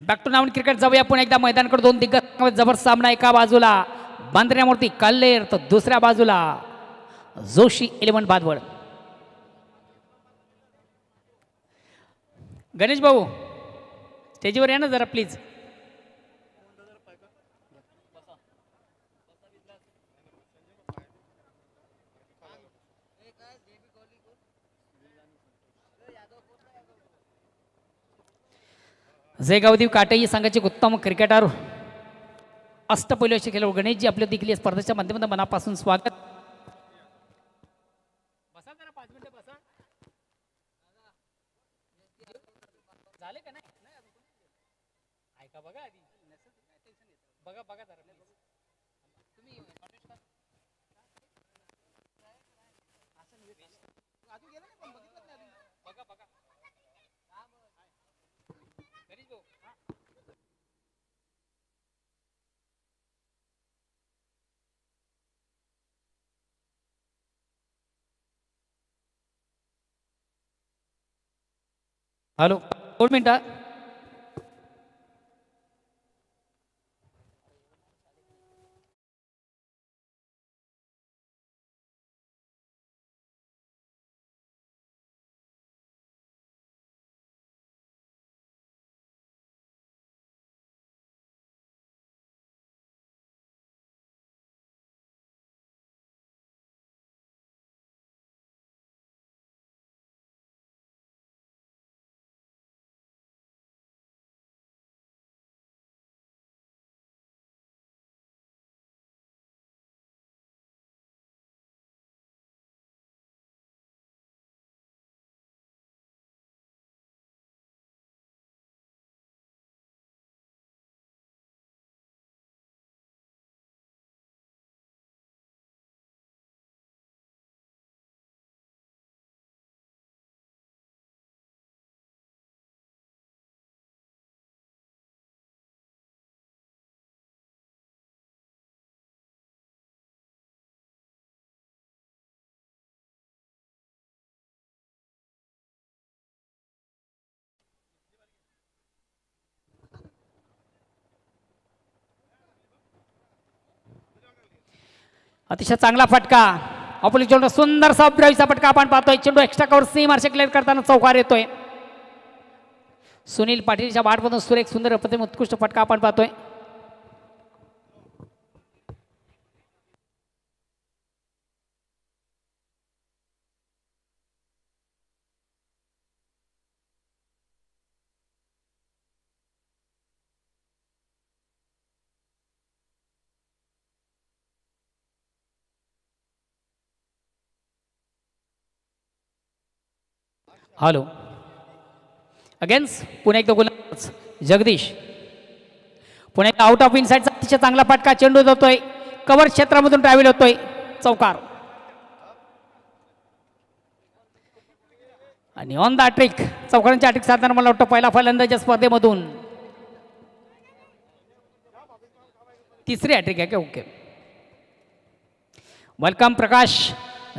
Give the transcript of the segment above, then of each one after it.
Back to noun cricket जाऊया पुन्हा एकदा मैदानाकडे. दोन दिग्गज जबरदस्त सामना. एका बाजूला बांधण्यामूर्ती कल्लेर तर दुसऱ्या बाजूला जोशी 11 बादवड. गणेश भाऊ स्टेजवर या ना जरा प्लीज. जयगावदेव काटे संघाचे उत्तम क्रिकेटर अष्टपैलूचे खेळाडू गणेशजी आपल्या देखील स्पर्धेच्या माध्यमातून मनापासून स्वागत. बसा जरा 5 मिनिटं बसा. झाले का नाही ऐका बघा आधी बघा बघा जरा तुम्ही बघा बघा. हॅलो 2 मिनिटं. अतिशय चांगला फटका. आपली चेंडू सुंदरसा ब्राईचा फटका आपण पाहतोय. चेंडू एक्स्ट्रा कव्हर सीमार्षे क्लिअर करताना चौकार येतोय. सुनील पाटीलच्या बॅटमधून सुरेख सुंदर प्रतिम उत्कृष्ट फटका आपण पाहतोय. हॅलो अगेन्स्ट पुन्हा एकदा गोलंदाज जगदीश. पुन्हा एकदा आउट ऑफ इनसाइडचा अतिशय चांगला फटका. चेंडू जातोय कव्हर क्षेत्रामधून ट्रॅव्हल होतोय चौकार. आणि ऑन द ट्रिक चौकारांची अटक साधणार मला वाटतं पहिला फलंदाच्या स्पर्धेमधून तिसरी हॅट्रिक आहे का. ओके वेलकम प्रकाश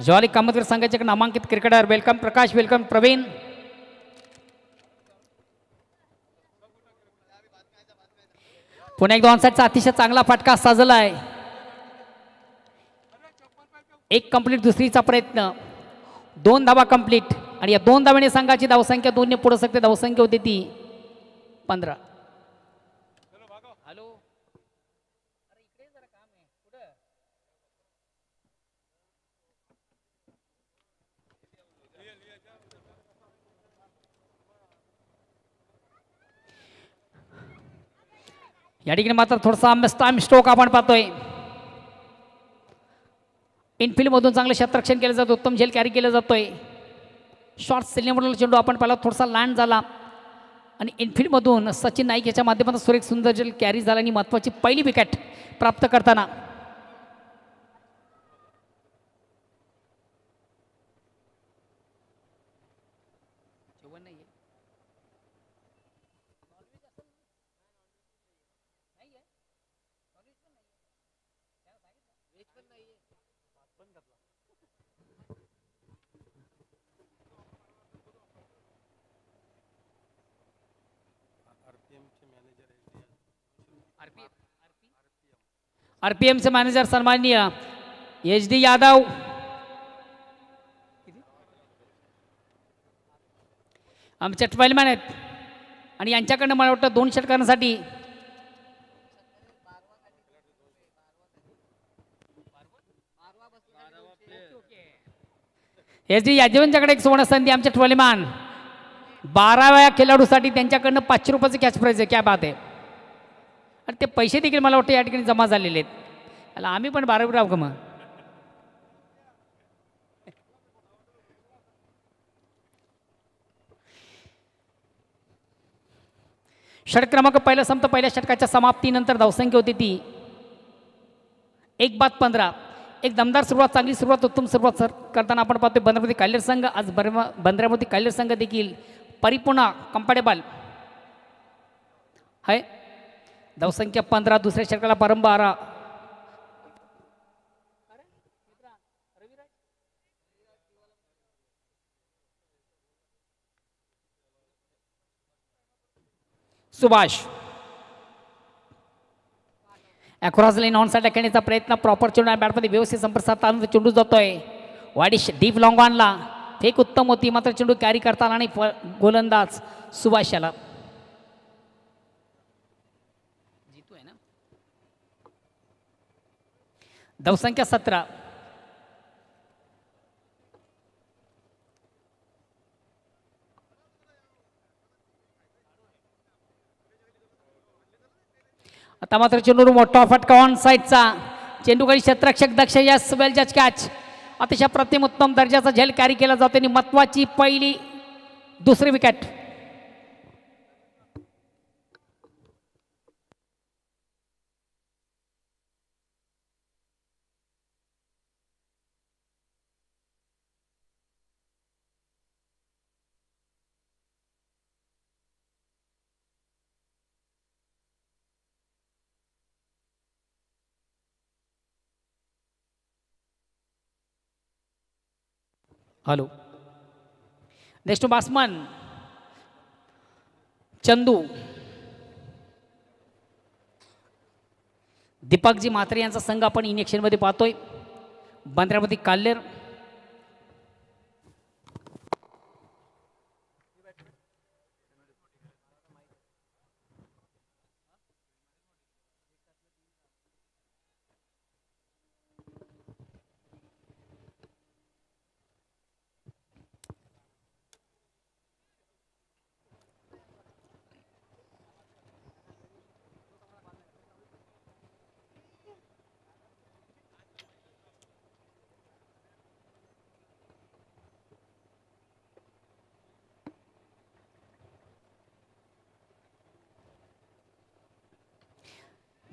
ज्वाली कामतकर संघाचे नामांकित क्रिकेटर. वेलकम प्रकाश. वेलकम प्रवीण. पुन्हा एकदा ऑनसाइडचा अतिशय चांगला फटका साजलाय. एक कंप्लीट दुसरीचा प्रयत्न. 2 धावा कंप्लीट आणि या 2 धावाने संघाची धावसंख्या 2 ने पुढे सकते. धावसंख्या होती ती 15. या ठिकाणी मात्र थोडासा टाइम स्ट्रोक आपण पाहतोय. इनफिल्ड मधून चांगलं क्षेत्ररक्षण केलं जातं. उत्तम झेल कॅरी केलं जातोय. शॉर्ट सिलेंडरला चेंडू आपण पाहिला थोडासा लँड झाला आणि इनफिल्ड मधून सचिन नाईक याच्या माध्यमातून सुरेख सुंदर झेल कॅरी झाला आणि महत्वाची पहिली विकेट प्राप्त करताना आरपीएमचे मॅनेजर आरपीएमचे मॅनेजर सन्माननीय HD यादव, आमचे 12 मॅन आहेत आणि यांच्याकडनं मला वाटतं 2 षटकांसाठी SD यादवांच्याकडे एक सुवर्ण संधी. आमच्या 12 मॅन 12व्या खेळाडूसाठी त्यांच्याकडनं 500 रुपयाचं कॅश प्राईज आहे. क्या बात आहे. आणि ते पैसे देखील मला वाटतं या ठिकाणी जमा झालेले आहेत. याला आम्ही पण 12 राहू का मग. षटक क्रमांक पहिला संपत. पहिल्या षटकाच्या समाप्तीनंतर धावसंख्या होती ती 1-15. एक दमदार सुरुवात, चांगली सुरुवात, उत्तम सुरुवात करताना आपण पाहतोय बंदरामती काल्हेर संघ. आज बंदरामती काल्हेर संघ देखील परिपूर्ण कम्फर्टेबल आहे. धावसंख्या 15. दुसऱ्या षटकाला प्रारंभ आला. सुभाष अक्रॉस लाईन ऑन साईडला खेळण्याचा प्रयत्न. प्रॉपर चेंडू बॅटमध्ये व्यवस्थित संपर्क साधताना चेंडू जातोय वाडिश डीप लॉंग ऑनला. फेक उत्तम होती मात्र चेंडू कॅरी करताना आणि गोलंदाज सुभाष याला जितोय ना. धावसंख्या 17. आता मात्र चेंडू मोठा फटका ऑन साईडचा. चेंडूकडे क्षेत्ररक्षक दक्ष यस वेल जज कॅच. अतिशय प्रतिम उत्तम दर्जाचा झेल कॅरी केला जातो आणि महत्वाची पहिली दुसरी wicket. Hello. Next batsman Chandu. Deepakji Mhatre यांचा संघ आपण इनिएक्शनमध्ये पाहतोय. बंदरामती काल्हेर.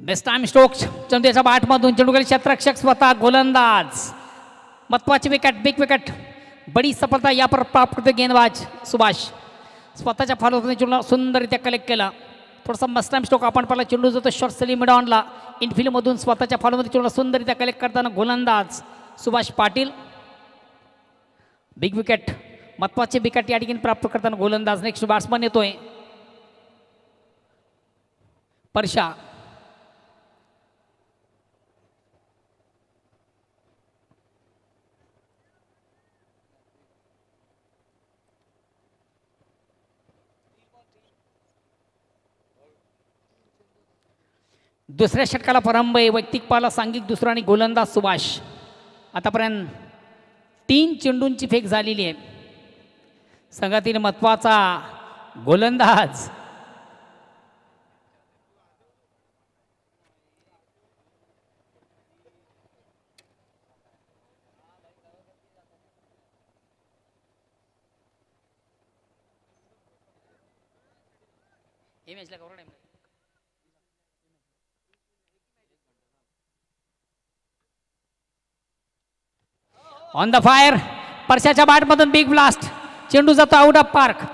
Best time strokes. चेंडू याच्या बॅटमधून चेंडूकडे क्षेत्ररक्षक स्वतः गोलंदाज. महत्वाची विकेट, बिग विकेट, बडी सफलता या पर प्राप्त करते गेंदबाज सुभाष. स्वतःच्या फॉलोने चेंडूला सुंदररित्या कलेक्ट केला. थोडासा मस्ट टाइम स्ट्रोक आपण पाहिला. चेंडू जातो शॉर्ट सली मिड ऑनला. इनफिल्डमधून स्वतःच्या फॉलोमध्ये चेंडूला सुंदररित्या कलेक्ट करताना गोलंदाज सुभाष पाटील. बिग विकेट, महत्वाची विकेट या ठिकाणी प्राप्त करताना गोलंदाज. नेक्स्ट बॅट्समन येतोय परशा. दुसऱ्या षटकाला प्रारंभ आहे. वैयक्तिक पाला सांघिक दुसरा आणि गोलंदाज सुभाष. आतापर्यंत 3 चेंडूंची फेक झालेली आहे. संघातील महत्वाचा गोलंदाज ऑन द फायर. परशाच्या बॅटमधून बिग ब्लास्ट. चेंडू जातो आउट ऑफ पार्क.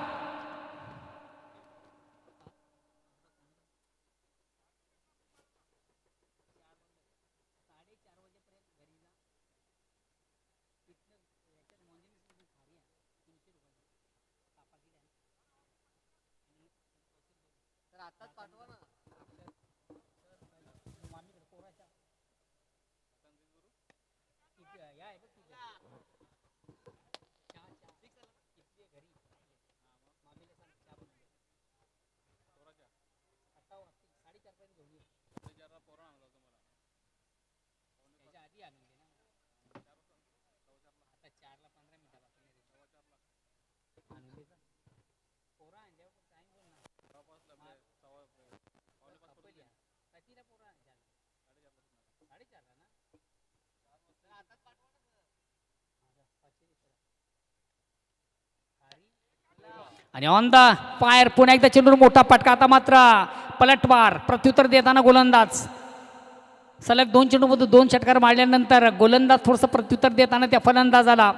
आणि ऑन द फायर पुन्हा एकदा चेंडूवर मोठा फटका. आता मात्र पलटवार प्रत्युत्तर देताना गोलंदाज. सलग 2 चेंडूमधून 2 षटकार मारल्यानंतर गोलंदाज थोडंसं प्रत्युत्तर देताना त्या फलंदाजाला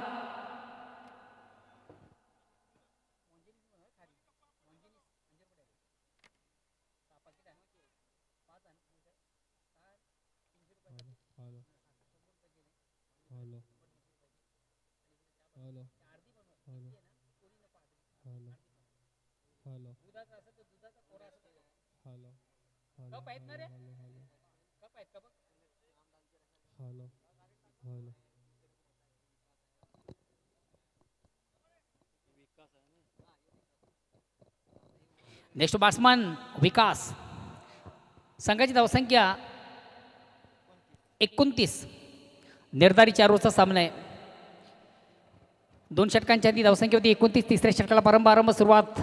नेक्स्ट बॅट्समन विकास. संघाची धावसंख्या 29. निर्धारित 4 ओव्हरचा सामना आहे. 2 षटकांच्या आधी धावसंख्या होती 29. तिसऱ्या षटकाला प्रारंभ सुरुवात.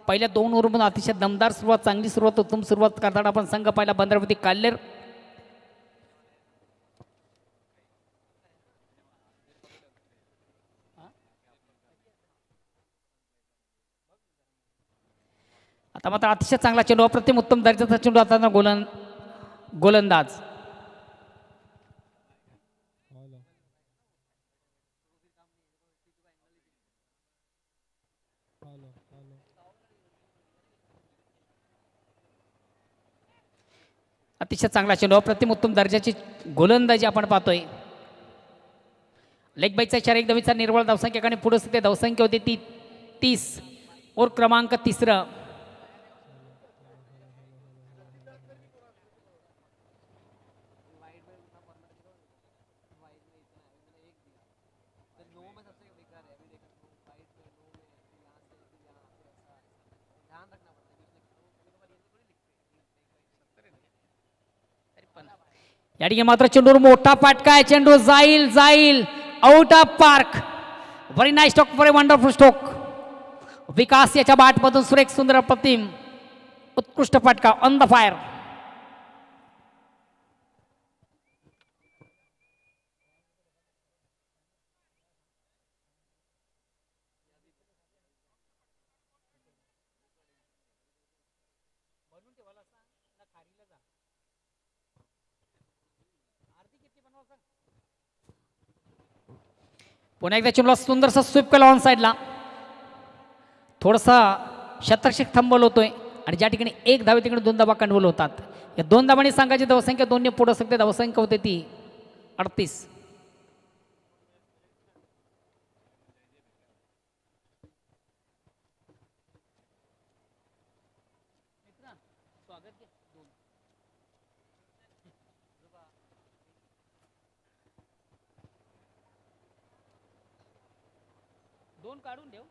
पहिल्या 2 ओव्हरमधून अतिशय दमदार सुरुवात, चांगली सुरुवात, उत्तम सुरुवात करताना आपण संघ पाहिला बंदरावती काल्लेर. आता मात्र अतिशय चांगला चेंडू, अप्रतिम उत्तम दर्जाचा चेंडू आता गोलंदाज. अतिशय चांगला चेंडू, अप्रतिम उत्तम दर्जाची गोलंदाजी आपण पाहतोय. लेग बाईचा इशारा, एकदम निर्वळ धावसंख्या पुढे सध्या धावसंख्या होती ती 30. ओव्हर क्रमांक 3. या ठिकाणी मात्र चेंडूवर मोठा फटका आहे. चेंडू जाईल जाईल out of park. Very nice stroke, very wonderful stroke. Vikas याच्या बॅटमधून सुरेख सुंदर अप्रतिम उत्कृष्ट फटका ऑन द फायर. पुन्हा एकदा चेंडूला सुंदरसा स्वीप केला ऑन साईडला. थोडासा शतरक्षक थांबवलं होतोय आणि ज्या ठिकाणी 1 धावे तिकडे 2 धावा कंडवल होतात. या 2 धावांनी संघाची धावसंख्या 2 ने पुढे सगळे धावसंख्या होते ती 38. काढून ठेव.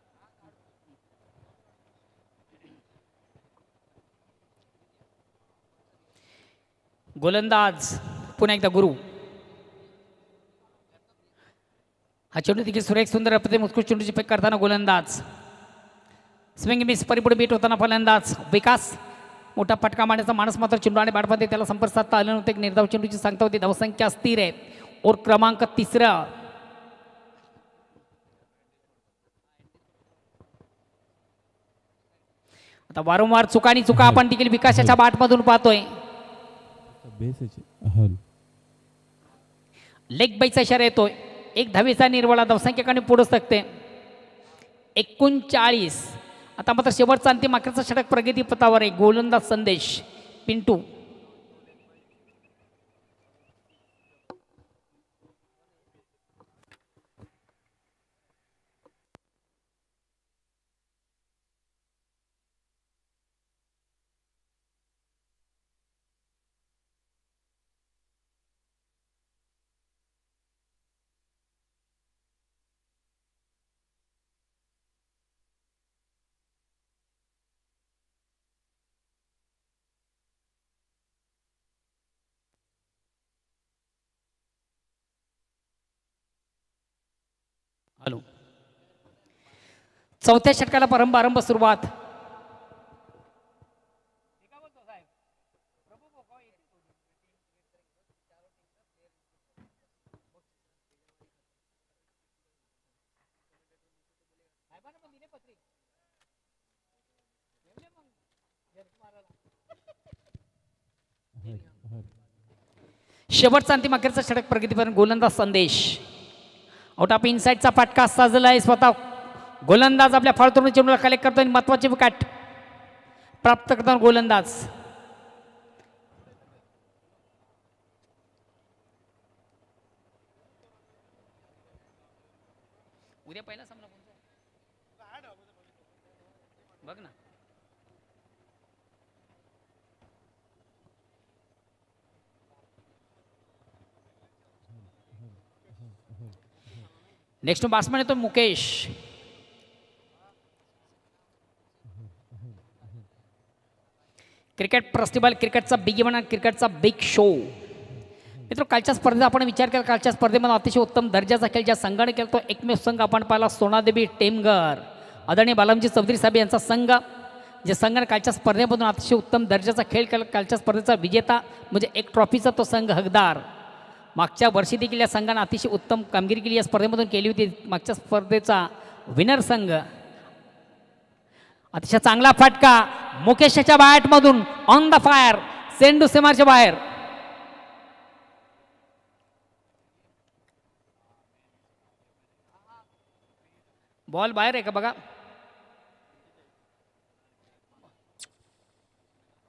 गोलंदाज पुन्हा एकदा गुरु. हा चेंडू देखील सुरेख सुंदर अप्रतिम उत्कृष्ट चेंडूची फेक करताना गोलंदाज. स्विंग मिस परिपुढे बीट होताना फलंदाज विकास. मोठा फटका मारण्याचा माणूस मात्र चेंडू आणि बॅटमध्ये त्याला संपर्क साधता आले नव्हते. एक निर्धाव चेंडूची सांगता होती. धावसंख्या स्थिर आहे. ओव्हर क्रमांक 3. आता वारंवार चुका आपण देखील विकासाच्या बॅटमधून पाहतोय. लेग बाईचा इशारा येतोय. 1 धावेचा निर्वळा, धावसंख्या पुढे सकते 39. आता मात्र शेवटचा अंतिम अखेरचा षटक प्रगती पथावर आहे. गोलंदाज संदेश पिंटू. हॅलो. चौथ्या षटकाला प्रारंभ सुरुवात. शेवटचा अंतिम अखेरचा षटक प्रगतीपर्यंत गोलंदाज संदेश आउट ऑफ इनसाइडचा फटका साजला आहे. स्वतः गोलंदाज आपल्या फाळतोडून चेंडूला कलेक्ट करतो आणि महत्वाची विकेट प्राप्त करताना गोलंदाज. उद्या पहिला सामना कोणता बघ ना. नेक्स्ट बॅट्समॅन येतो मुकेश. क्रिकेट फेस्टिवल क्रिकेटचा बिग इव्हेंट, क्रिकेटचा बिग शो. मित्र, कालच्या स्पर्धेचा आपण विचार केला. कालच्या स्पर्धेमध्ये अतिशय उत्तम दर्जाचा खेळ ज्या संघाने केला तो एकमेव संघ आपण पाहिला सोनादेवी टेमघर आदरणीय बालाजी चौधरी साहेब यांचा संघ. जे संघाने कालच्या स्पर्धेमधून अतिशय उत्तम दर्जाचा खेळ केला. कालच्या स्पर्धेचा विजेता म्हणजे एक ट्रॉफीचा तो संघ हकदार. मागच्या वर्षी देखील या संघाने अतिशय उत्तम कामगिरी केली या स्पर्धेमधून केली होती. मागच्या स्पर्धेचा विनर संघ. अतिशय चांगला फटका मुकेशच्या बॅटमधून ऑन द फायर, सेंडू सीमारच्या बाहेर. बॉल बाहेर आहे का बघा.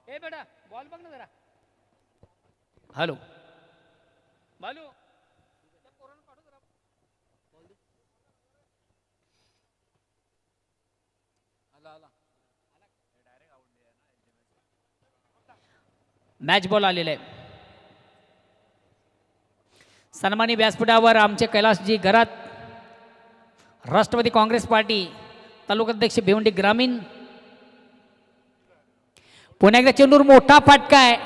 ए बेटा बॉल बघ ना जरा. हॅलो बालू मॅच बॉल आलेला आहे. सन्मानी व्यासपीठावर आमचे कैलासजी घरात राष्ट्रवादी काँग्रेस पार्टी तालुकाध्यक्ष भिवंडी ग्रामीण. पुन्हा एकदा चेंडूवर मोठा फटका आहे.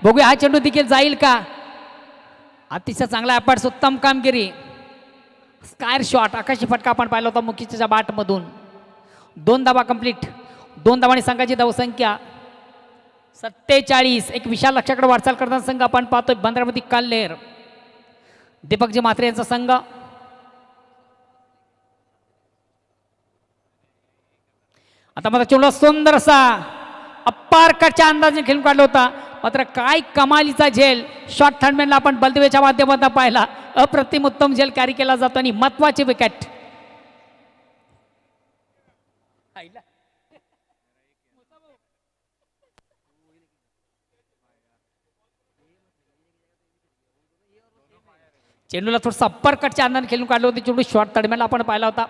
बघूया हा चेंडू देखील जाईल का. अतिशय चांगला ॲपर्ट्स, उत्तम कामगिरी. स्कायर शॉट आकाशी फटका आपण पाहिला होता मुकेशच्या बॅटमधून. 2 धावा कंप्लीट. 2 धावांनी संघाची धावसंख्या 47. एक विशाल लक्ष्याकडे वाटचाल करताना संघ आपण पाहतोय बांद्रामती काल्हेर दीपकजी म्हात्रे यांचा संघ. आता मात्र चेंडू सुंदर असा अप्पार कटच्या अंदाजाने खेळून काढला होता. मात्र काय कमालीचा झेल शॉर्ट थर्डमॅनला आपण बलदेवीच्या माध्यमातून पाहिला. अप्रतिम उत्तम झेल कॅरी केला जातो आणि महत्वाची विकेट. चेंडूला थोडंसं अप्पर कटच्या अंदाजाने खेळून काढलं होतं. चेंडू शॉर्ट थर्डमॅनला आपण पाहिला होता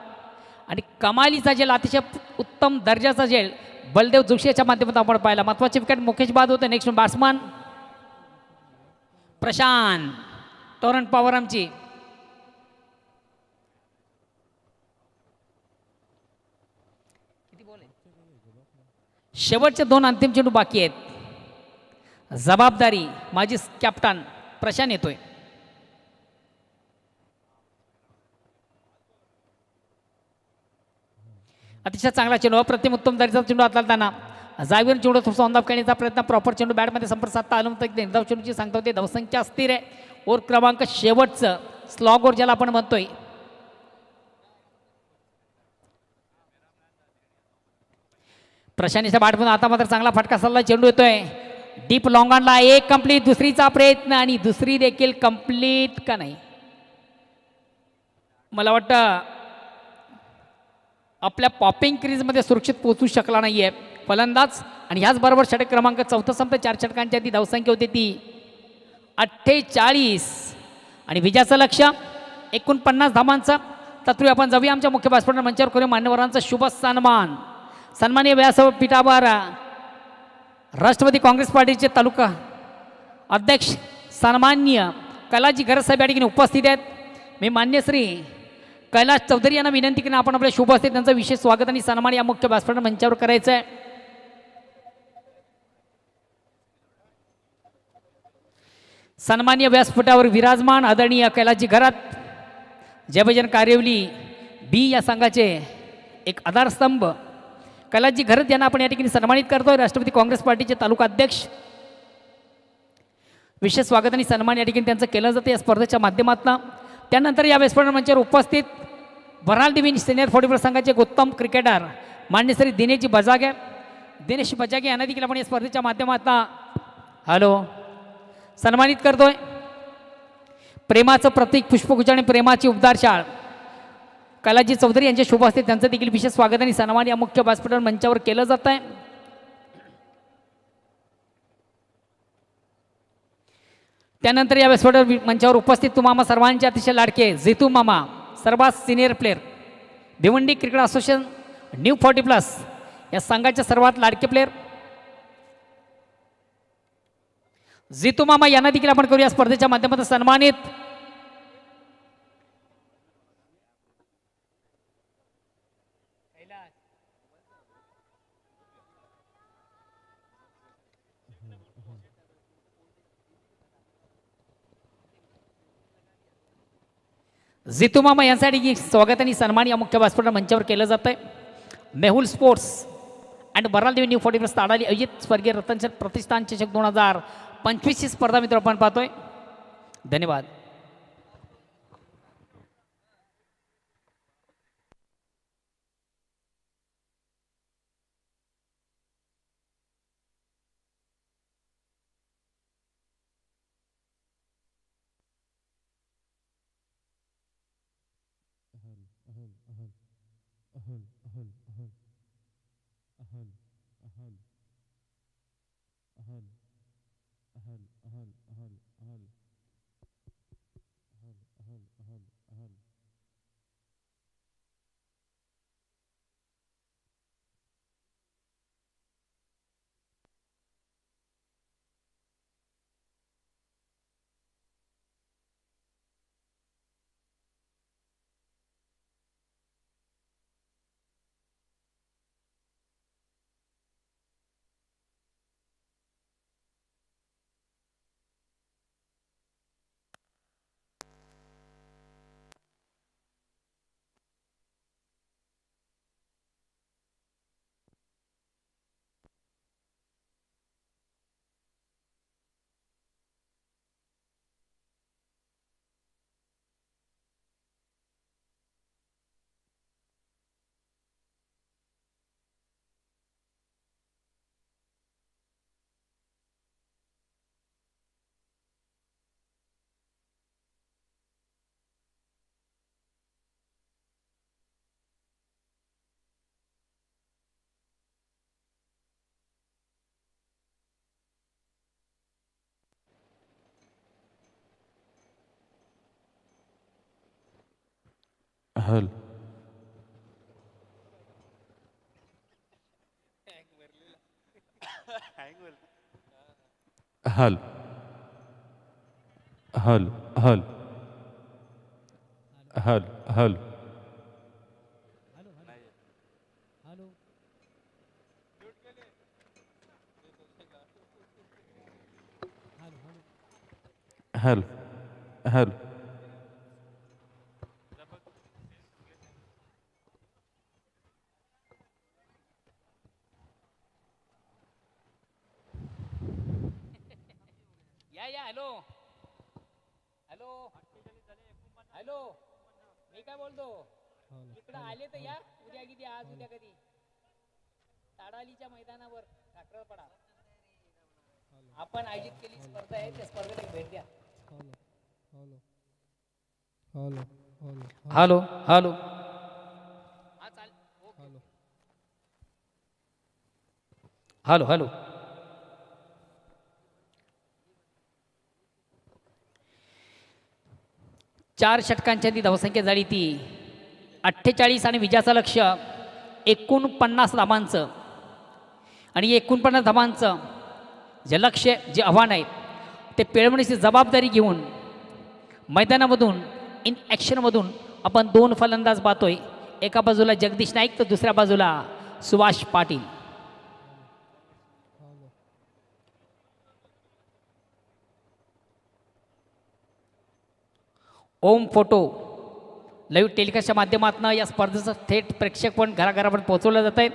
आणि कमालीचा झेल अतिशय उत्तम दर्जाचा झेल बलदेव जोशी याच्या माध्यमातून आपण पाहिला. महत्वाची विकेट मुकेश बाद होते. Next batsman Prashant Torrent power आमची. शेवटचे 2 अंतिम चेंडू बाकी आहेत. जबाबदारी माझी कॅप्टन प्रशांत येतोय. अतिशय चांगला चेंडू, अप्रतिम उत्तम दर्जाचा चेंडू हाताळताना जागेवर चेंडू थोडंसं ऑन द खेळण्याचा प्रयत्न. प्रॉपर चेंडू बॅटमध्ये संपर्क साधता आलं होतं. निर्धाव चेंडूची सांगता होते. धावसंख्या स्थिर आहे. ओव्हर क्रमांक शेवटचं स्लॉग ओव्हर ज्याला आपण म्हणतोय. प्रशांतच्या बॅटमधून आता मात्र चांगला फटका सल्ला चेंडू येतोय डीप लॉंगॉनला. एक कंप्लीट, दुसरीचा प्रयत्न आणि दुसरी देखील कंप्लीट का नाही. मला वाटतं आपल्या पॉपिंग क्रीजमध्ये सुरक्षित पोहोचू शकला नाही आहे फलंदाज. आणि ह्याचबरोबर षटक क्रमांक 4 संपत. 4 षटकांची ती धावसंख्या होती ती 48 आणि विजयाचं लक्ष 49 धावांचं. तत्पूर्वी आपण जाऊया आमच्या मुख्य व्यासपीठावर मंचावर करूया मान्यवरांचा शुभ सन्मान. सन्माननीय व्यासपीठावर राष्ट्रवादी काँग्रेस पार्टीचे तालुका अध्यक्ष सन्माननीय कैलासजी घरत साहेब या ठिकाणी उपस्थित आहेत. मी मान्य श्री कैलास चौधरी यांना विनंती करून आपण आपल्या शुभ असते त्यांचं विशेष स्वागत आणि सन्मान या मुख्य व्यासपीठावर मंचावर करायचं आहे. सन्माननीय व्यासपीठावर विराजमान आदरणीय कैलासजी घरात जयभजन कार्यवली बी या संघाचे एक आधारस्तंभ कैलासजी घरत यांना आपण या ठिकाणी सन्मानित करतोय. राष्ट्रवादी काँग्रेस पार्टीचे तालुका अध्यक्ष, विशेष स्वागत आणि सन्मान या ठिकाणी त्यांचं केलं जातं या स्पर्धेच्या माध्यमातून. त्यानंतर या व्यासपीठ मंचावर उपस्थित बर्नाल दिविन सिनियर 44 संघाचे एक उत्तम क्रिकेटर मान्य श्री दिनेश बजागे यांना देखील आपण या स्पर्धेच्या माध्यमातून सन्मानित करतोय. प्रेमाचं प्रतीक पुष्पगुच्छ आणि प्रेमाची उबदार शाळ कैलासजी चौधरी यांचे शुभ असते, त्यांचं देखील विशेष स्वागत आणि सन्मान या मुख्य व्यासपीठ मंचावर केलं जात आहे. त्यानंतर या व्यासपीठ मंचावर उपस्थित तुम्हाला सर्वांचे अतिशय लाडके जितू मामा, सर्वात senior player, Bhiwandi cricket association new 40+ या संघाचे सर्वात लाडके प्लेयर जितू मामा यांना देखील आपण करू या स्पर्धेच्या माध्यमातून सन्मानित. जितू मामा यांसाठी स्वागत आणि सन्मान या मुख्य व्यासपीठ मंचावर केलं जात आहे. मेहुल स्पोर्ट्स अँड बर्नाल देवी न्यू 40+ ताडाली अजित स्वर्गीय रतनचंद प्रतिष्ठान चषक 2025 ची स्पर्धा मित्र आपण पाहतोय. धन्यवाद. हल हल हल हल हल हल हल हल या हॅलो हॅलो हॅलो, मी काय बोलतो, इकडं आले तर या उद्या किती, आज उद्या कधी ताडालीच्या मैदानावर काकरपडा आपण आयोजित केली स्पर्धा आहे, त्या स्पर्धेला भेट द्या. Hello hello hello hello. चार षटकांच्या ती धावसंख्या झाली ती 48 आणि विजयाचं लक्ष 49 धावांचं. आणि 49 धावांचं जे लक्ष्य, जे आव्हान आहे ते पेळवण्याची जबाबदारी घेऊन मैदानामधून इन ॲक्शनमधून आपण दोन फलंदाज पाहतोय. एका बाजूला जगदीश नाईक तर दुसऱ्या बाजूला सुभाष पाटील. ओम फोटो लाईव्ह टेलिकास्टच्या माध्यमातून या स्पर्धेचं थेट प्रेक्षक पण घराघरापर्यंत पोहोचवलं जात आहे.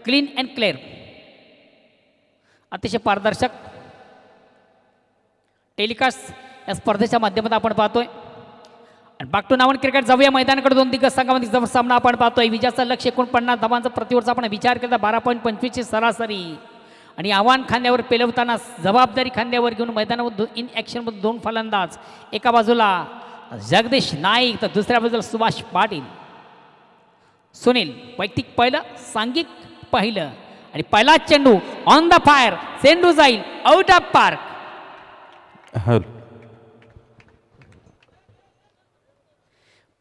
क्लीन अँड क्लिअर, अतिशय पारदर्शक टेलिकास्ट या स्पर्धेच्या माध्यमातून आपण पाहतोय. आणि बाग टू नावन क्रिकेट जाऊया मैदानाकडे. दोन दिग्गज संघामध्ये जवळ सामना आपण पाहतोय. विजयाचं लक्ष 49 धावांचा प्रतिवर्ष आपण विचार केला 12.25 सरासरी आणि आव्हान खांद्यावर पेलवताना जबाबदारी खांद्यावर घेऊन मैदानावर इन ॲक्शनमध्ये 2 फलंदाज. एका बाजूला जगदीश नाईक तर दुसऱ्या बाजूला सुभाष पाटील. सुनील वैयक्तिक पहिलं, सांघिक पहिलं आणि पहिला चेंडू ऑन द फायर. चेंडू जाईल आउट ऑफ पार्क. हॅलो.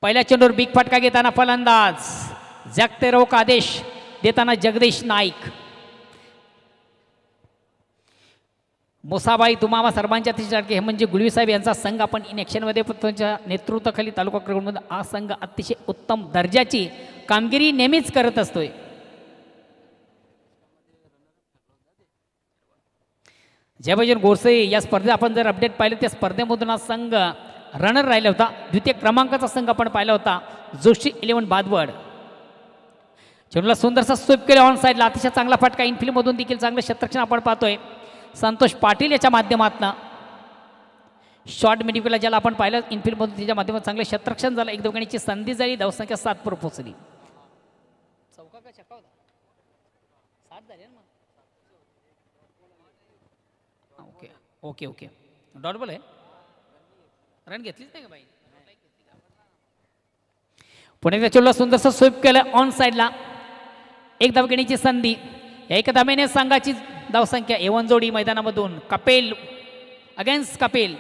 पहिल्या चेंडूवर बिग फटका घेताना फलंदाज. जगते रोख आदेश देताना जगदीश नाईक. मोसाबाई तुमामा सर्वांच्या अतिशय हे म्हणजे गुळवी साहेब यांचा संघ आपण इन ॲक्शनमध्ये त्यांच्या नेतृत्वाखाली तालुका क्रिकेटमध्ये हा संघ अतिशय उत्तम दर्जाची कामगिरी नेहमीच करत असतोय. जयभजन गोडसे या स्पर्धेत आपण जर अपडेट पाहिलं त्या स्पर्धेमधून हा संघ रनर राहिला होता. द्वितीय क्रमांकाचा संघ आपण पाहिला होता जोशी 11 बादवड. चेंडूला सुंदरसा स्वीप केला ऑन साईडला. अतिशय चांगला फटका इनफिल्डमधून देखील चांगलं क्षेत्ररक्षण आपण पाहतोय संतोष पाटील याच्या माध्यमातून. शॉर्ट मिडिफिल्डला ज्याला आपण पाहिलं इनफिल्डमधून त्याच्या माध्यमातून चांगलं क्षेत्ररक्षण झालं. 1-2 संधी झाली. धावसंख्या 7 वर पोहोचली. चौका का छक्का होता? 7 झाले ना. Okay okay okay dot ball आहे. रन घेतलीच नाही का बाई? पुणे चेंडूला सुंदरसं स्वीप केलं ऑन साईडला. 1 धाव घेण्याची संधी. या 1 धावेने संघाची धावसंख्या 1 जोडी मैदानामधून. कपिल अगेन्स्ट कपिल.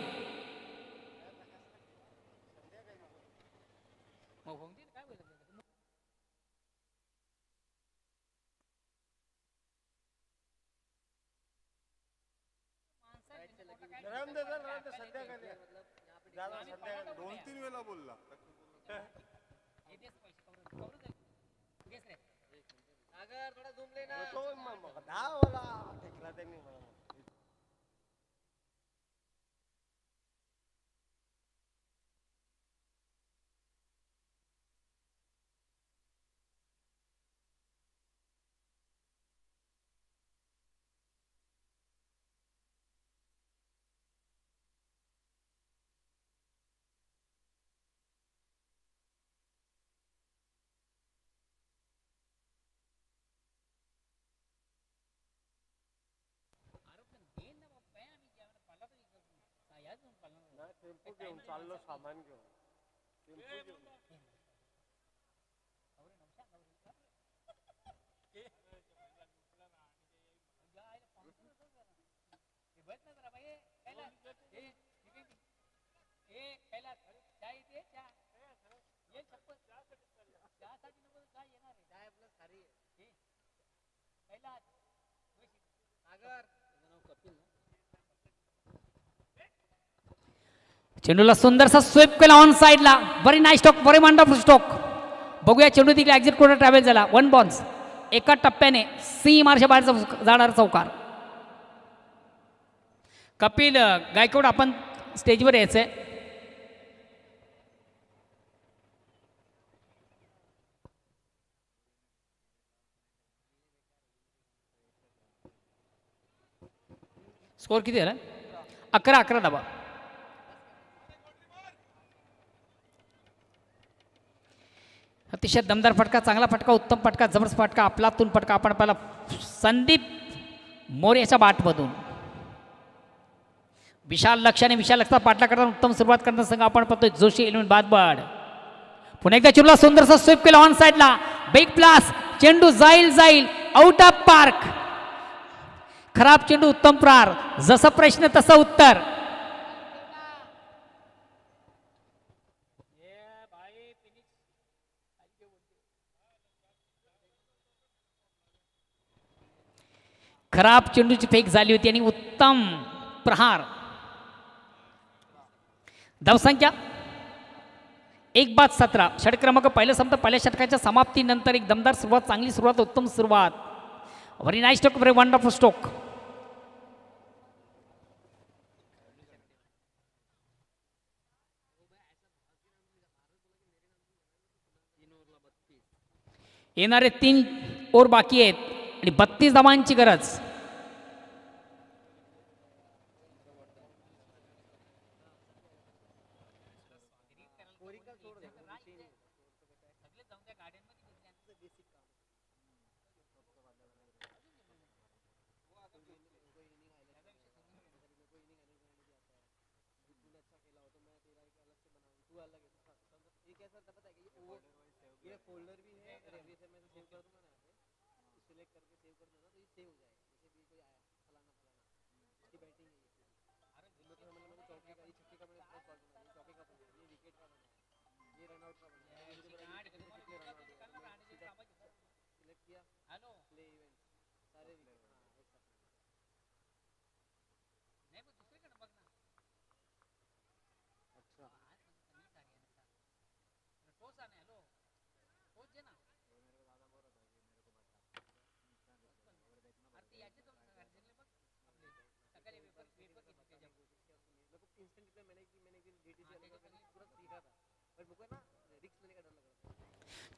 चाललो सामान घेऊन. चेंडूला सुंदरसा स्वीप केला ऑन साईडला. Very nice stock, very wonderful stock. बघूया चेंडू देखील एक्झिट कोर्टर ट्रॅव्हल झाला. 1 बॉन्स. एका टप्प्याने सी मार्शा बाहेर जाणारा चौकार. कपिल गायकवाड आपण स्टेजवर यायचंय. स्कोर किती झाला? 11 धावा. अतिशय दमदार फटका, चांगला फटका, उत्तम फटका, जबरदस्त फटका, आपलातून फटका आपण पाहिला संदीप मोरे याच्या बाटमधून. विशाल लक्षाने विशाल लक्षात पाठला करताना उत्तम सुरुवात करताना संघ आपण पाहतोय जोशी 11 बादबाड. पुन्हा एकदा चेंडूला सुंदरसा स्वीप केला ऑन साईडला. बिग प्लास. चेंडू जाईल आउट ऑफ पार्क. खराब चेंडू उत्तम प्रहार. जसं प्रश्न तसं उत्तर. खराब चेंडूची फेक झाली होती आणि उत्तम प्रहार. धावसंख्या 1-17. षटक क्रमांक पहिलं संपतं. पहिल्या षटकाच्या समाप्तीनंतर एक दमदार सुरुवात, चांगली सुरुवात, उत्तम सुरुवात. Very nice stroke, very wonderful stroke. येणारे 3 ओव्हर बाकी आहेत आणि 32 धावांची गरज.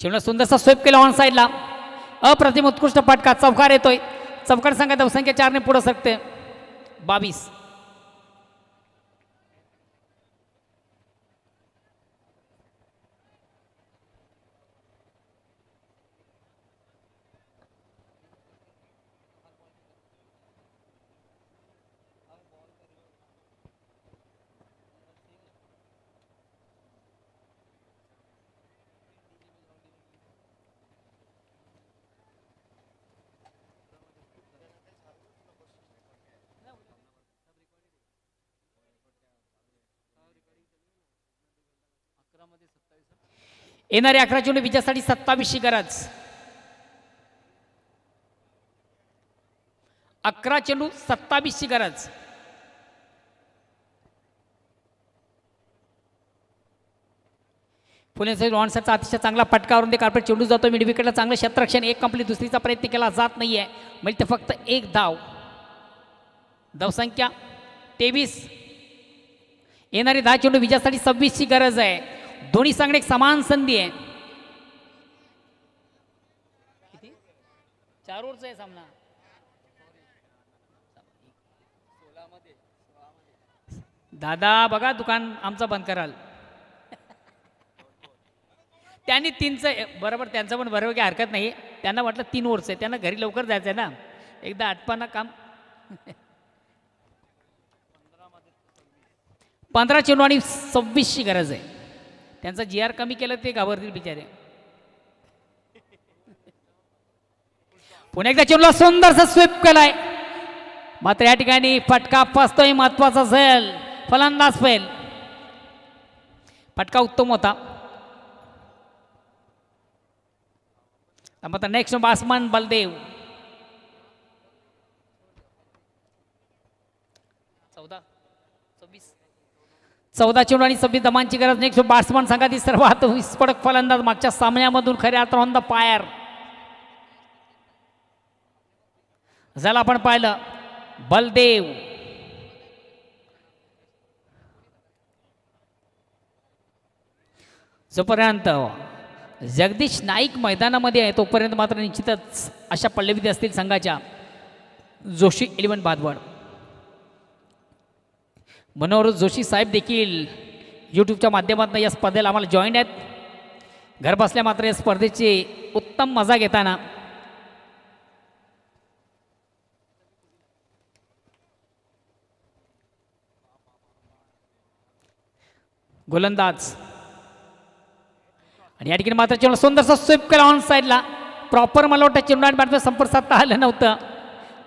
चेंडूला सुंदरसा स्वीप केला ऑन साईडला. अप्रतिम उत्कृष्ट फटका. चौकार येतोय. चौकार संघ धावसंख्या 4 ने पुढे सरकते. 22. येणारे 11 चेंडू विजयासाठी 27ची गरज. 11 चेंडू 27ची गरज. पुण्याचा रॉनसरचा अतिशय चांगला फटकावरून ते कार्पेट चेंडू जातो मिड विकेटला. चांगलं क्षेत्ररक्षण. एक कंप्लीट. दुसरीचा प्रयत्न केला जात नाहीये. म्हणजे ते फक्त 1 धाव. धावसंख्या 23. येणारे 10 चेंडू विजयासाठी 26ची गरज आहे. दोन्ही संघ एक समान संधी आहे. किती 4 ओव्हरचा आहे सामना. दादा बघा दुकान आमचं बंद कराल. त्यांनी 3चं बरोबर. त्यांचं पण बरोबर काही हरकत नाही. त्यांना वाटलं 3 ओव्हरचं आहे. त्यांना घरी लवकर जायचं आहे ना. एकदा आटपाना काम. 15 चेंडू आणि 26ची गरज आहे. त्यांचा GR कमी केलं ते घाबरतील बिचारे. पुन्हा एकदा चेंडूला सुंदरसा स्वीप केलाय. मात्र या ठिकाणी फटका फसतोय. महत्वाचा असेल. फलंदाज फेल. फटका उत्तम होता. मात्र नेक्स्ट बॅट्समन बलदेव. 14 चेंडू आणि 26 धावांची गरज. नेक्स्ट बॅट्समन संघातील सर्वात विस्फोटक फलंदाज मागच्या सामन्यामधून खऱ्या अर्थाने ऑन द फायर झाला आपण पाहिलं बलदेव. जोपर्यंत जगदीश नाईक मैदानामध्ये आहे तोपर्यंत मात्र निश्चितच अशा पल्लवीत असतील संघाच्या. जोशी 11 भादवड. मनोहर जोशी साहेब देखील यूट्यूबच्या माध्यमातून या स्पर्धेला आम्हाला जॉईन आहेत. घर बसल्या मात्र या स्पर्धेची उत्तम मजा घेताना. गोलंदाज आणि या ठिकाणी मात्र चेंडू सुंदरसा स्वीप केला ऑन साईडला. प्रॉपर मला वाटतं चेंडू आणि बॅटमध्ये संपर्क साधता आलं नव्हतं.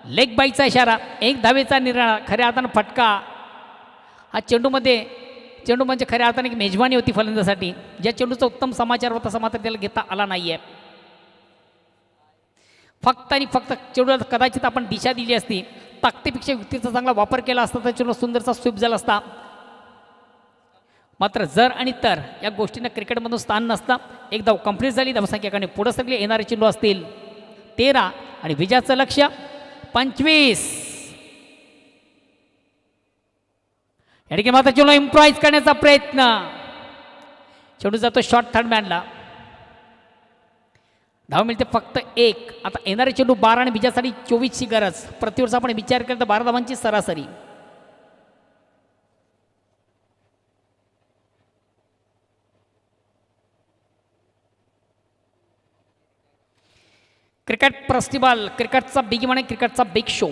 लेग बाईचा इशारा. 1 धावेचा निर्णय. खऱ्या अर्थानं फटका. हा चेंडू म्हणजे खऱ्या अर्थाने एक मेजवानी होती फलंदाजासाठी. ज्या चेंडूचा उत्तम समाचार होता तसा मात्र त्याला घेता आला नाहीये. फक्त आणि फक्त चेंडूला कदाचित आपण दिशा दिली असती. ताकदीपेक्षा युक्तीचा चांगला वापर केला असता तर चेंडू सुंदरचा स्वीप झाला असता. मात्र जर आणि तर या गोष्टींना क्रिकेटमधून स्थान नसतं. एक धाव कंप्लीट झाली. धावसंख्येकडे पुढे सगळे येणारे चेंडू असतील 13 आणि विजयाचं लक्ष्य 25. या ठिकाणी मात्र चेंडू इम्प्राइज करण्याचा प्रयत्न. चेंडू जातो शॉर्ट थर्ड मॅनला. धाव मिळते फक्त एक. आता येणारे चेंडू 12 आणि विजयासाठी 24ची गरज. प्रतिवर्ष आपण विचार केला तर 12 धावांची सरासरी. क्रिकेट फेस्टिवल, क्रिकेटचा बिग इव्हेंट, क्रिकेटचा बिग शो.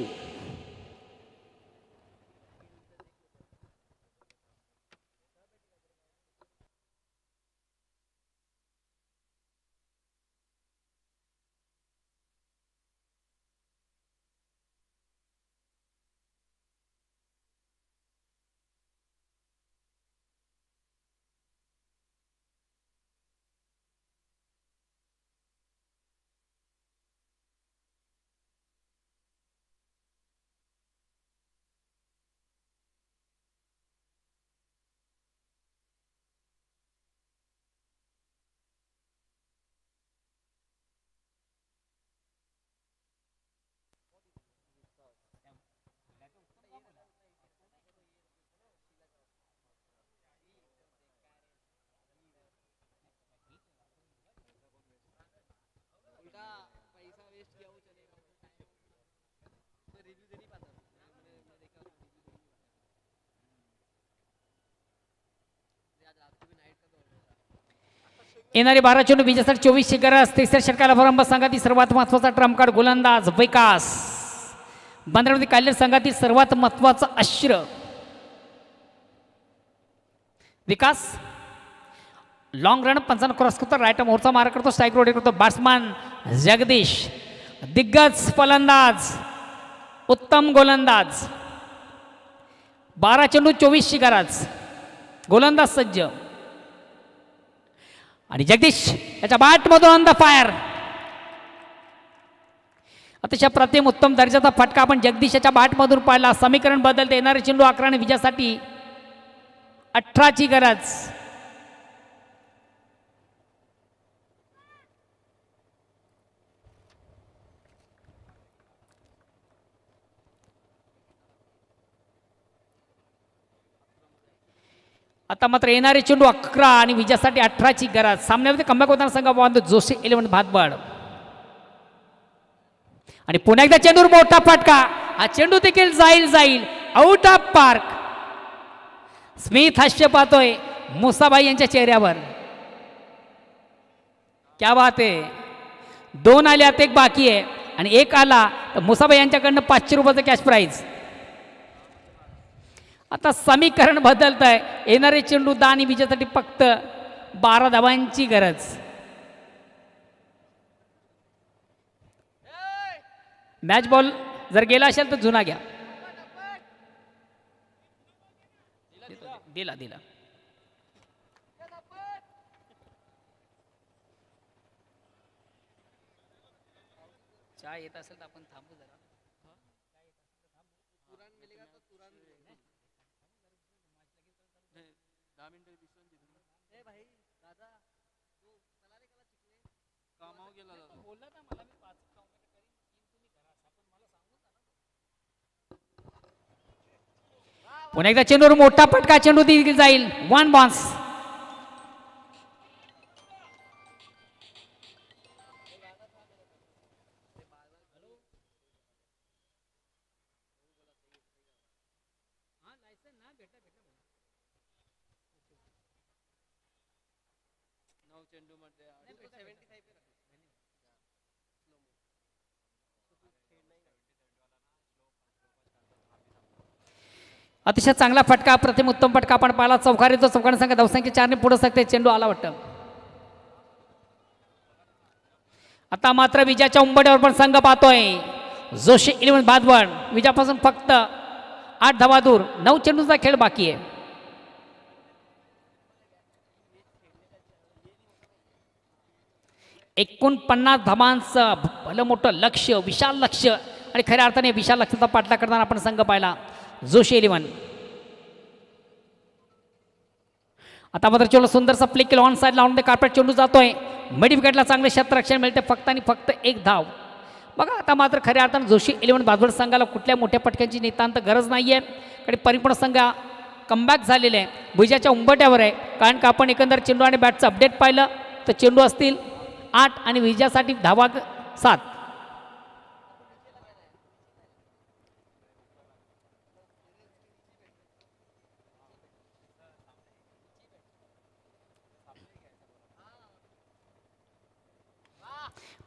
येणारे 12 चेंडू विजयासाठी 24ची गरज. तिसऱ्या षटकाला प्रारंभ. संघातील सर्वात महत्त्वाचा ट्रम्प कार्ड गोलंदाज विकास. बंदरामध्ये काढलेल्या संघातील सर्वात महत्त्वाचा अश्र विकास. लॉंग रन, पंचांना क्रॉस करतो, राईट मोरचा मारा करतो, स्ट्राईक रोटेट करतो. बॅट्समन जगदीश, दिग्गज फलंदाज, उत्तम गोलंदाज. 12 चेंडू 24ची गरज. गोलंदाज सज्ज आणि जगदीश याच्या बॅटमधून ऑन द फायर. अतिशय प्रतिम उत्तम दर्जाचा फटका आपण जगदीश याच्या बॅटमधून पाहिला. समीकरण बदलते. येणारे चेंडू 11 आणि विजयासाठी 18ची गरज. आता मात्र येणारे चेंडू 11 आणि विजयासाठी 18ची गरज. सामन्यामध्ये कमबॅक होताना संघ बांधतो जोशी 11 भातबड. आणि पुन्हा एकदा चेंडूवर मोठा फटका. हा चेंडू देखील जाईल आउट ऑफ पार्क. स्मिथ हास्य पाहतोय मुसाबाई यांच्या चेहऱ्यावर. क्या बात आहे. 2 आल्यात, 1 बाकी आहे आणि 1 आला तर मुसाबाई यांच्याकडनं 500 रुपयाचं कॅश प्राईज. आता समीकरण बदलत आहे. येणारे चेंडू 10 आणि विजयासाठी फक्त 12 धावांची गरज. मॅच बॉल जर गेला असेल तर जुना घ्या. दिला चहा येत असेल तर आपण थांबू जरा. पुन्हा एकदा चेंडूवर मोठा फटका. चेंडू देखील जाईल. 1 बाउन्स. अतिशय चांगला फटका, प्रतिम उत्तम फटका आपण पाहिला. चौकार येतो. चौकार संघ धावसंख्या 4 ने पुढे सकते. चेंडू आला वाटतं. आता मात्र विजयाच्या उंबरठ्यावर पण संघ पाहतोय जोशी 11 भातबड. विजयापासून फक्त 8 धावा दूर. 9 चेंडूचा खेळ बाकी आहे. एकूण 50 धावांचं भलं मोठं लक्ष, विशाल लक्ष आणि खऱ्या अर्थाने विशाल लक्षाचा पाठला करताना आपण संघ पाहिला जोशी 11. आता मात्र चेंडू सुंदरसा प्ले केला. ऑन साईड लावून कार्पेट चेंडू जातोय. मिड विकेटला चांगले क्षेत्ररक्षण मिळते. फक्त आणि फक्त 1 धाव. बघा आता मात्र खऱ्या अर्थानं जोशी 11 भातबड संघाला कुठल्या मोठ्या फटक्यांची नितांत गरज नाही आहे. आणि परिपूर्ण संघ कमबॅक झालेले आहे. विजयाच्या उंबरठ्यावर आहे. कारण का आपण एकंदर चेंडू आणि बॅटचं अपडेट पाहिलं तर चेंडू असतील 8 आणि विजयासाठी धावा 7.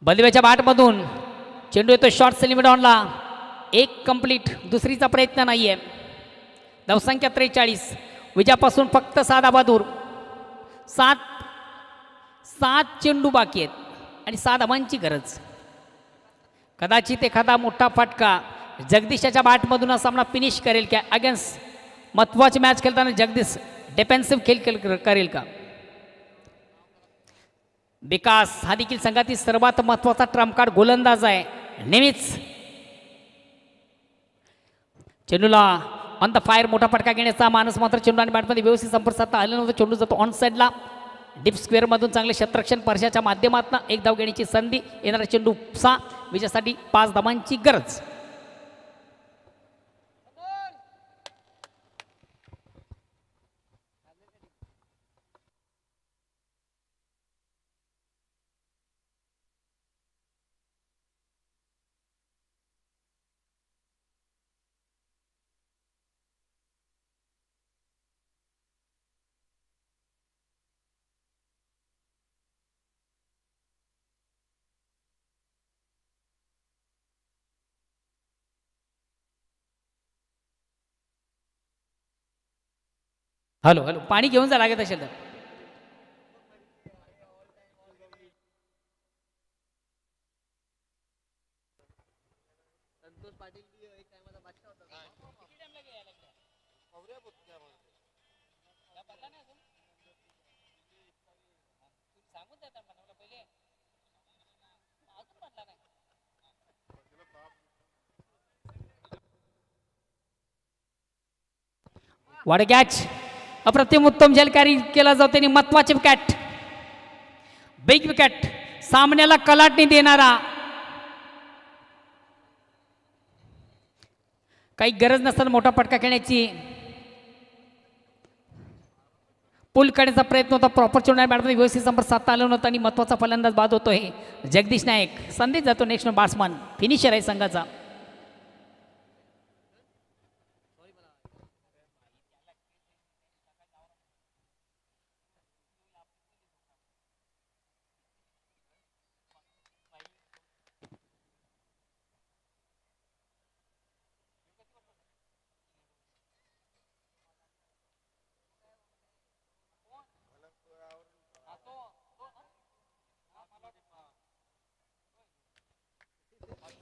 बलवेच्या बॅटमधून चेंडू येतो शॉर्ट लिमिट ऑनला. 1 कंप्लीट, दुसरीचा प्रयत्न नाही आहे. धावसंख्या 43. विजयापासून फक्त 6 धावा दूर. 7 चेंडू बाकी आहेत आणि 6 धावांची गरज. कदाचित एखादा मोठा फटका जगदीशाच्या बॅटमधून हा सामना फिनिश करेल का? अगेन्स्ट महत्त्वाची मॅच खेळताना जगदीश डिफेन्सिव्ह खेळ करेल का? विकास हा देखील संघातील सर्वात महत्त्वाचा ट्रम्प कार्ड गोलंदाज आहे. नेहमीच चेंडूला ऑन द फायर मोठा फटका घेण्याचा मानस मात्र चेंडू आणि बॅटमध्ये व्यवस्थित संपर्क साधता आला नव्हता. चेंडू जातो ऑन साईडला. डीप स्क्वेअरमधून चांगले क्षेत्ररक्षण परशाच्या माध्यमातून 1 धाव घेण्याची संधी. येणारा चेंडू 6. विजयासाठी 5 धावांची गरज. हॅलो हॅलो, पाणी घेऊन जा लागत असेल तर. वाड कॅच, अप्रतिम उत्तम झेल कॅरी केला जातो आणि महत्वाचे विकेट, बिग विकेट, सामन्याला कलाटणी देणारा. काही गरज नसताना मोठा फटका खेळण्याची पुल करण्याचा प्रयत्न होता. प्रॉपर चेंडू बॅटमध्ये व्यवस्थित संपर्क साधता आला नव्हता आणि महत्वाचा फलंदाज बाद होतो. हे जगदीश नाईक संदेश जातो नेक्स्ट बॅट्समन, फिनिशर आहे संघाचा.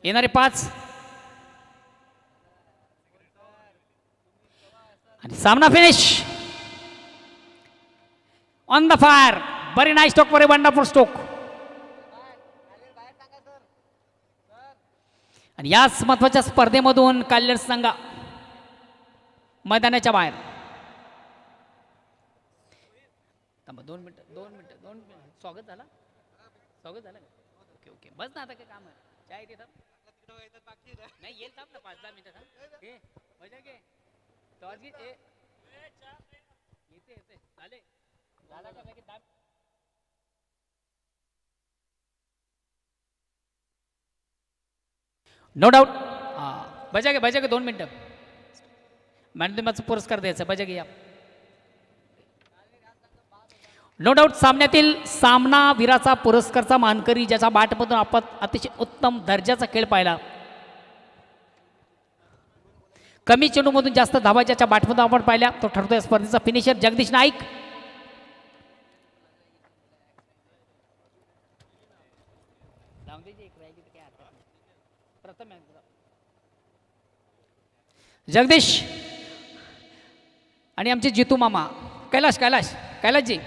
येणारे 5 आणि सामना finish on the fire. Very nice stroke, very wonderful stroke. आणि याच महत्वाच्या स्पर्धेमधून काल्यर संघ मैदानाच्या बाहेर. 2 मिनिटं स्वागत झालं. ओके ओके, बस ना आता काय काम आहे. चाय देतात नाही, येईल थांब ना 5-10 मिनिटं थांब. घे मजा घे तो आज घे. येते झाले झाला का लगेच दाब. No doubt. बजा घे 2 मिनिटं. मॅनचा पुरस्कार द्यायचा. बजा घे या. नो डाऊट सामन्यातील सामनावीराचा पुरस्कारचा मानकरी, ज्याचा बॅटमधून आपण अतिशय उत्तम दर्जाचा खेळ पाहिला. कमी चेंडूमधून जास्त धावा ज्याच्या बॅटमधून आपण पाहिल्या, तो ठरतोय स्पर्धेचा फिनिशर जगदीश नाईक. जगदीश आणि आमचे जितू मामा कैलाशजी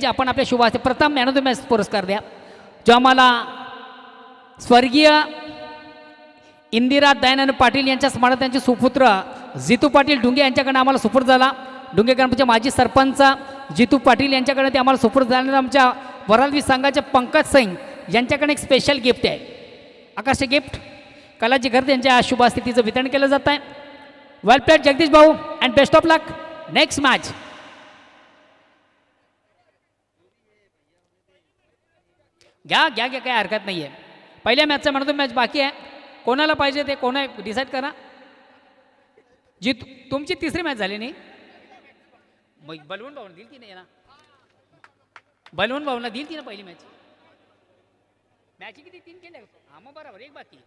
आपण आपल्या शुभ हस्ते प्रथम मॅन ऑफ द मॅच पुरस्कार द्या, जो आम्हाला स्वर्गीय इंदिरा दयानंद पाटील यांच्या स्मरणार्थ त्यांचे सुपुत्र जितू पाटील डुंगे यांच्याकडे आम्हाला सुपूर्द झाला. डुंगे ग्रामचे माजी सरपंच जितू पाटील यांच्याकडे ते आम्हाला सुपूर्द झाल्यानंतर आमच्या वरालवी संघाचे पंकज सिंग यांच्याकडे एक स्पेशल गिफ्ट आहे, आकर्षक गिफ्ट. कलाजी घर यांच्या शुभ हस्ते तिचं वितरण केलं जात आहे. वेल प्लेड जगदीश भाऊ and best of luck next match. घ्या घ्या घ्या, काही हरकत नाही आहे. पहिल्या मॅचचा म्हणतो मॅच बाकी आहे, कोणाला पाहिजे ते कोण आहे डिसाईड करा. जी तुमची तिसरी मॅच झाली नाही, मग बलवून भाऊन दिल की नाही ना, बलवून भाऊला दिल ती ना पहिली मॅच. मॅच किती 3 केल्या, हा मग बरोबर एक बाकी.